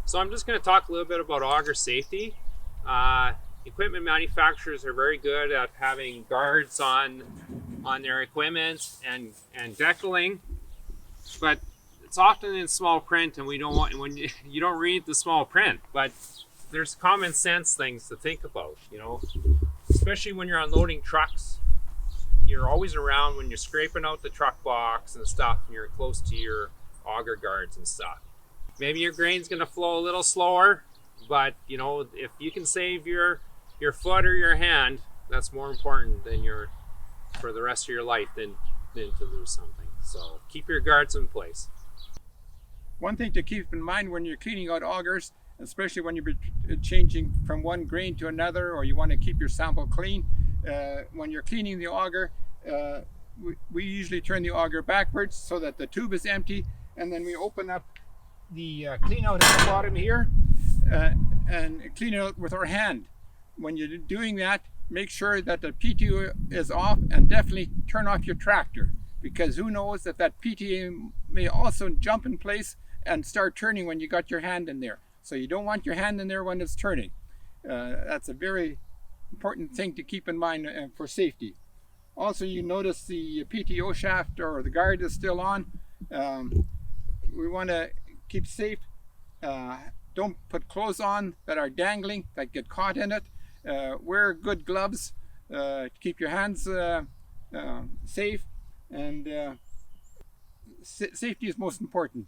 So I'm just going to talk a little bit about auger safety. Equipment manufacturers are very good at having guards on their equipment and deckling, but it's often in small print, and we don't want when you don't read the small print. But there's common sense things to think about, especially when you're unloading trucks. You're always around when you're scraping out the truck box and stuff, and you're close to your auger guards and stuff. Maybe your grain's going to flow a little slower, but if you can save your foot or your hand, that's more important than for the rest of your life than to lose something. So keep your guards in place. One thing to keep in mind when you're cleaning out augers, especially when you're changing from one grain to another, or you want to keep your sample clean, when you're cleaning the auger, we usually turn the auger backwards so that the tube is empty, and then we open up the clean out at the bottom here and clean it out with our hand. When you're doing that, make sure that the PTO is off, and definitely turn off your tractor, because who knows that PTO may also jump in place and start turning when you got your hand in there. So you don't want your hand in there when it's turning. That's a very important thing to keep in mind for safety. Also, you notice the PTO shaft or the guard is still on. We want to keep safe. Don't put clothes on that are dangling, that get caught in it. Wear good gloves to keep your hands safe, and safety is most important.